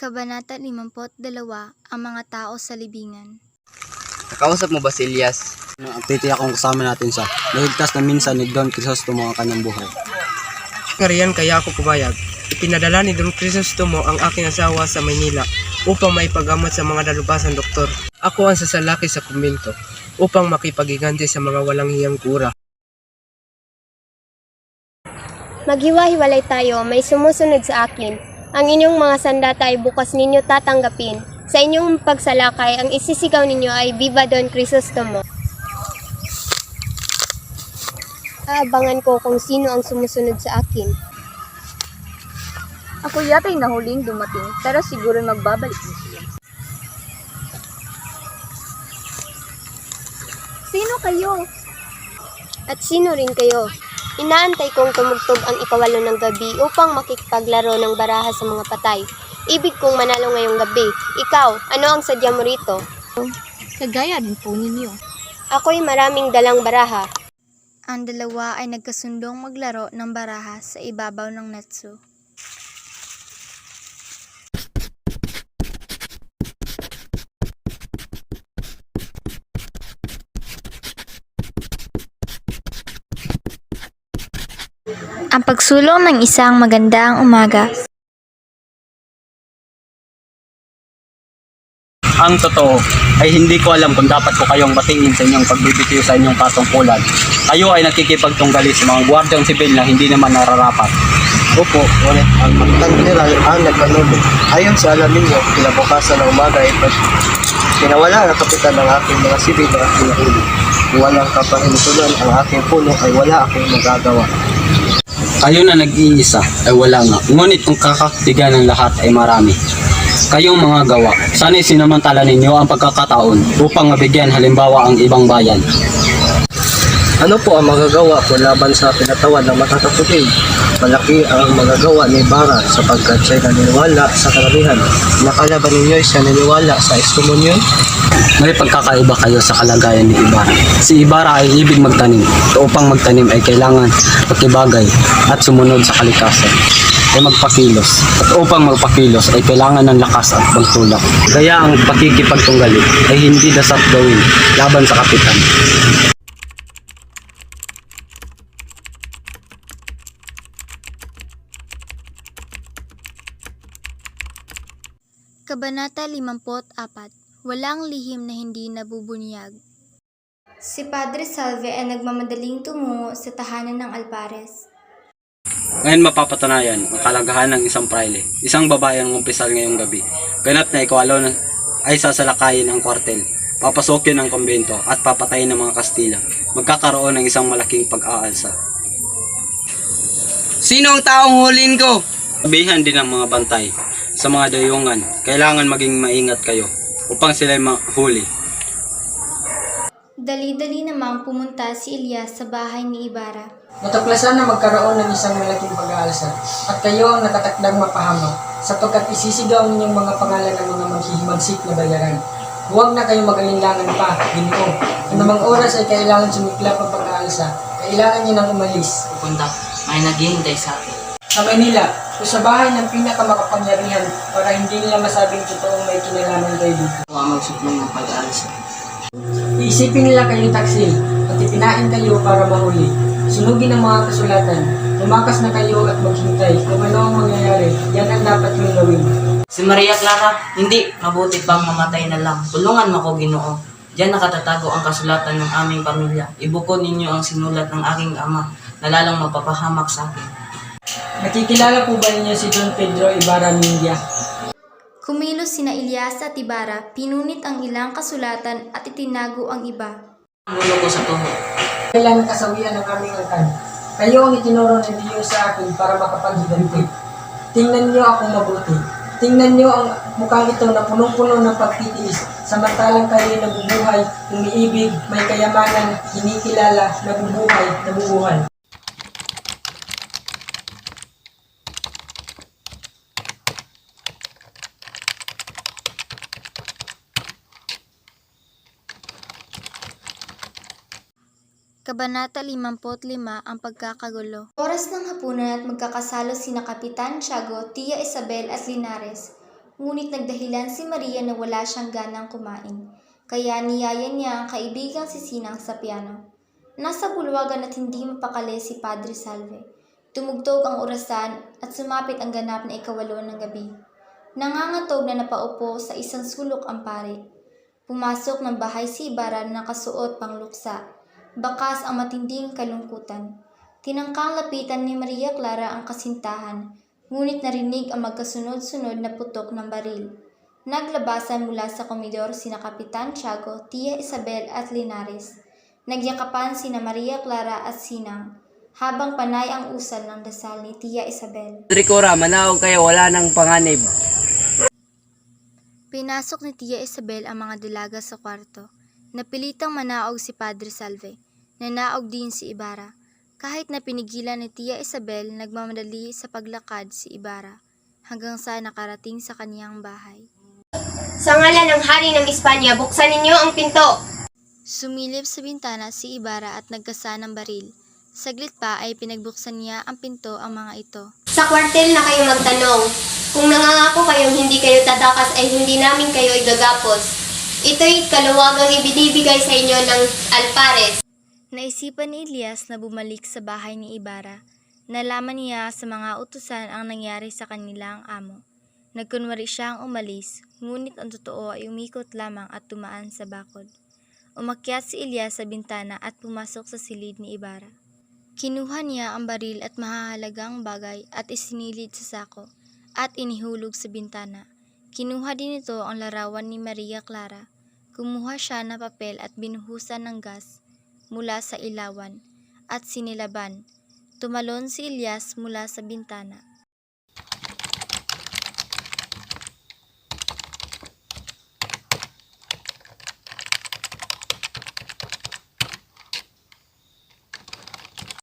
Kabanata 52, ang mga tao sa libingan. Nakausap mo ba si Elias? Titiyak kung kasama natin siya. Naligtas na minsan ni Don Crisostomo ang kanyang buhay. Ngariyan kaya ako pumayag. Ipinadala ni Don Crisostomo ang aking asawa sa Maynila upang maipagamot sa mga dalubhasang doktor. Ako ang sasalaki sa kumbento upang makipaghiganti sa mga walang hiyang kura. Maghiwa-hiwalay tayo, may sumusunod sa akin. Ang inyong mga sandata ay bukas ninyo tatanggapin. Sa inyong pagsalakay, ang isisigaw ninyo ay Viva Don Crisostomo. Aabangan ko kung sino ang sumusunod sa akin. Ako yata'y nahuling dumating, pero siguro magbabalik na siya. Sino kayo? At sino rin kayo? Inaantay kong tumugtog ang ikawalo ng gabi upang makipaglaro ng baraha sa mga patay. Ibig kong manalo ngayong gabi. Ikaw, ano ang sadya mo rito? Kagaya din po ninyo. Ako'y maraming dalang baraha. Ang dalawa ay nagkasundong maglaro ng baraha sa ibabaw ng Netso. Ang pagsulong ng isang magandang umaga. Ang totoo ay hindi ko alam kung dapat ko kayong batiin sa inyong pagbibitiw sa inyong patungkulan. Kayo ay nakikipagtunggali sa mga gwardyang sibil na hindi naman nararapat. Opo, ngunit ang Kapitan General ang nagpanulo. Ayon sa alam ninyo, kinabukasan ng umaga ay pinawala ang kapitan ng aking mga sibil na aking nahuli. Kung walang kapahinutulan ang aking puno ay wala akong magagawa. Kayo na nag-iisa ay wala nga. Ngunit ang kakatigan ng lahat ay marami. Kayong mga gawa, sana'y sinamantala ninyo ang pagkakataon upang mabigyan halimbawa ang ibang bayan. Ano po ang magagawa ko laban sa pinatawan ng matataputin? Malaki ang magagawa ni Ibarra sapagkat siya'y naniniwala sa karamihan. Nakalaban ninyo siya naniniwala sa eskomunyon? May pagkakaiba kayo sa kalagayan ni Ibarra. Si Ibarra ay ibig magtanim. Upang magtanim ay kailangan makibagay at sumunod sa kalikasan. Ay magpakilos. At upang magpakilos ay kailangan ng lakas at pagtulak. Kaya ang pakikipagtunggali ay hindi dasat gawin laban sa kapitan. Kabanata 54, walang lihim na hindi nabubunyag. Si Padre Salve ay nagmamadaling tumungo sa tahanan ng Alpares. Ngayon mapapatunayan ang kalagahan ng isang praile. Isang babae ang umpisal ngayong gabi. Ganap na ikawalo ay sasalakayin ang kwartel. Papasokin ang kumbento at papatayin ng mga Kastila. Magkakaroon ng isang malaking pag-aalsa. Sino ang taong hulin ko? Sabihan din ng mga bantay sa mga dayungan, kailangan maging maingat kayo upang sila'y mahuli. Dali-dali namang pumunta si Elias sa bahay ni Ibarra. Natuklasan na magkaroon ng isang malaking pag-aalsa at kayo ang nakatakdang mapahamak sapagkat isisigaw ninyong mga pangalan ng mga maghihimagsik na bayaran. Huwag na kayong mag-alinlangan pa, Ginoo. Anumang oras ay kailangan sumiklap ang pag-aalsa. Kailangan niyo nang umalis. Pupunta, may naghihintay sa atin. Sa Manila, o sa bahay ng pinakamakapangyarihan para hindi nila masabing totoong may kinalaman kayo dito. Ako ang magsuplong ng pag-aalsa. Iisipin nila kayong taksil at ipinain kayo para mahuli. Sunugin ang mga kasulatan. Tumakas na kayo at maghintay kung ano ang mangyayari. Yan ang dapat nyo gawin. Si Maria Clara, hindi, mabuti pang mamatay na lang. Tulungan mo ko, Ginoo. Diyan nakatatago ang kasulatan ng aming pamilya. Ibukod ninyo ang sinulat ng aking ama na lalong mapapahamak sa akin. Nakikilala po ba ninyo si Don Pedro Ibarra Mindia? Kumilos sina Elias at Ibarra, pinunit ang ilang kasulatan at itinago ang iba. Ang ulo ko sa tuhod. Kailangan kasawian ng aming angkan. Kayo ang itinuro ng Diyos sa akin para makapaghiganti. Tingnan niyo ako mabuti. Tingnan niyo ang mukhang ito na punong-puno ng pagtitiis. Samantalang kayo nabubuhay, umiibig, may kayamanan, kinikilala, nabubuhay, nabubuhay. Kabanata 55, ang pagkakagulo. Oras ng hapunan at magkakasalo sina Kapitan Tiago, Tia Isabel at Linares. Ngunit nagdahilan si Maria na wala siyang ganang kumain, kaya niyaya niya ang kaibigang si Sinang sa piano. Nasa bulwagan at hindi mapakali si Padre Salve. Tumugtog ang orasan at sumapit ang ganap na 8 ng gabi. Nangangatog na napaupo sa isang sulok ang pare. Pumasok ng bahay si Ibarra na nakasuot pang luksa. Bakas ang matinding kalungkutan. Tinangkang lapitan ni Maria Clara ang kasintahan, ngunit narinig ang magkasunod-sunod na putok ng baril. Naglabasan mula sa komedor sina Kapitan Tiago, Tia Isabel at Linares. Nagyakapan sina Maria Clara at Sinang, habang panay ang usal ng dasal ni Tia Isabel. Trikura, manaog kayo, wala nang panganib. Pinasok ni Tia Isabel ang mga dalaga sa kwarto. Napilitang manaog si Padre Salve. Nanaog din si Ibarra. Kahit na pinigilan ni Tia Isabel, nagmamadali sa paglakad si Ibarra hanggang sa nakarating sa kaniyang bahay. Sa ngalan ng Hari ng Espanya, buksan ninyo ang pinto! Sumilip sa bintana si Ibarra at nagkasa ng baril. Saglit pa ay pinagbuksan niya ang pinto ang mga ito. Sa kwartel na kayo magtanong. Kung nangangako kayong hindi kayo tatakas ay hindi namin kayo igagapos. Ito'y kaluwagang ibinibigay sa inyo ng alpares. Naisipan ni Elias na bumalik sa bahay ni Ibarra. Nalaman niya sa mga utusan ang nangyari sa kanilang amo. Nagkunwari siyang umalis, ngunit ang totoo ay umikot lamang at tumaan sa bakod. Umakyat si Elias sa bintana at pumasok sa silid ni Ibarra. Kinuha niya ang baril at mahahalagang bagay at isinilid sa sako at inihulog sa bintana. Kinuha din ito ang larawan ni Maria Clara. Kumuha siya ng papel at binuhusan ng gas mula sa ilawan at sinilaban. Tumalon si Elias mula sa bintana.